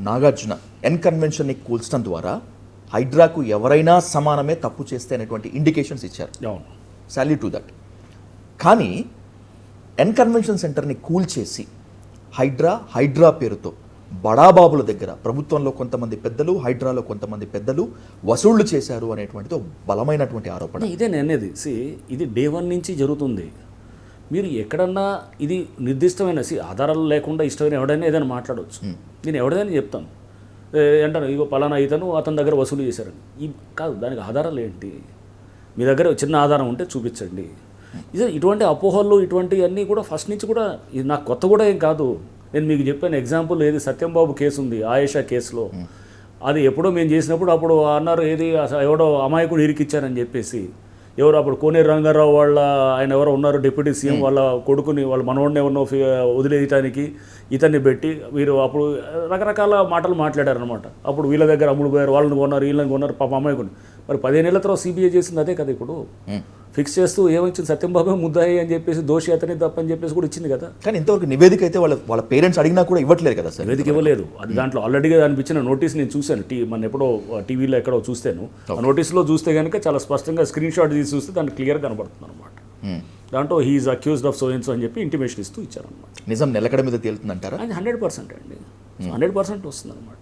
నాగార్జున కన్వెన్షన్ని కూల్చడం ద్వారా హైడ్రాకు ఎవరైనా సమానమే తప్పు చేస్తే అనేటువంటి ఇండికేషన్స్ ఇచ్చారు. అవును, సాల్యూట్ టు దట్. కానీ కన్వెన్షన్ సెంటర్ని కూల్చేసి హైడ్రా పేరుతో బడాబాబుల దగ్గర ప్రభుత్వంలో కొంతమంది పెద్దలు, హైడ్రాలో కొంతమంది పెద్దలు వసూళ్లు చేశారు అనేటువంటిది ఒక బలమైనటువంటి ఆరోపణ. ఇదే నేను అనేది ఇది డే 1 నుంచి జరుగుతుంది. మీరు ఎక్కడన్నా ఇది నిర్దిష్టమైన ఆధారాలు లేకుండా ఇష్టమైన ఎవడైనా ఏదైనా మాట్లాడవచ్చు. నేను ఎవడైనా చెప్తాను అంటాను, ఇగో పలానా ఇతను అతని దగ్గర వసూలు చేశారని. కాదు, దానికి ఆధారాలు ఏంటి? మీ దగ్గర చిన్న ఆధారం ఉంటే చూపించండి. ఇటువంటి అపోహలు ఇటువంటివన్నీ కూడా ఫస్ట్ నుంచి కూడా ఇది నాకు కొత్త కూడా ఏం కాదు. నేను మీకు చెప్పాను ఎగ్జాంపుల్, ఏది సత్యంబాబు కేసు ఉంది, ఆయేషా కేసులో. అది ఎప్పుడో మేము చేసినప్పుడు అప్పుడు అన్నారు ఏది ఎవడో అమాయకుడు ఇరికిచ్చారని చెప్పేసి. ఎవరు అప్పుడు కోనేరు రంగారావు వాళ్ళ ఆయన ఎవరో ఉన్నారు డిప్యూటీ సీఎం, వాళ్ళ కొడుకుని వాళ్ళ మనోడిని ఎవరినో వదిలేయటానికి ఇతన్ని పెట్టి వీరు అప్పుడు రకరకాల మాటలు మాట్లాడారనమాట. అప్పుడు వీళ్ళ దగ్గర అమ్ముడు పోయారు, వాళ్ళని కొన్నారు, వీళ్ళని కొన్నారు, పాప అమాయకుని. మరి 15 ఏళ్ల తర్వాత సిబిఐ చేసింది అదే కదా. ఇప్పుడు ఫిక్స్ చేస్తూ ఏమొచ్చింది, సత్యంబాబే ముద్దాయి అని చెప్పేసి, దోషి అతని తప్పని చెప్పేసి కూడా ఇచ్చింది కదా. కానీ ఇంతవరకు నివేదిక అయితే వాళ్ళ పేరెంట్స్ అడిగినా కూడా ఇవ్వట్లేదు కదా సార్. నివేదిక ఇవ్వలేదు. అది దాంట్లో ఆల్రెడీగా అనిపించిన నోటీస్ నేను చూశాను, మన ఎప్పుడో టీవీలో ఎక్కడో చూస్తాను. ఆ నోటీస్లో చూస్తే కనుక చాలా స్పష్టంగా స్క్రీన్ షాట్ తీసి చూస్తే దాంట్లో క్లియర్ కనబడుతుంది అనమాట. దాంట్లో హీఈస్ అక్యూజ్డ్ ఆఫ్ సోయన్స్ అని చెప్పి ఇంటిమేషన్ ఇస్తూ ఇచ్చారనమాట. నిజం నిలకడ మీద తేలుతుందంటారా? అది 100% అండి, 100% వస్తుంది అనమాట.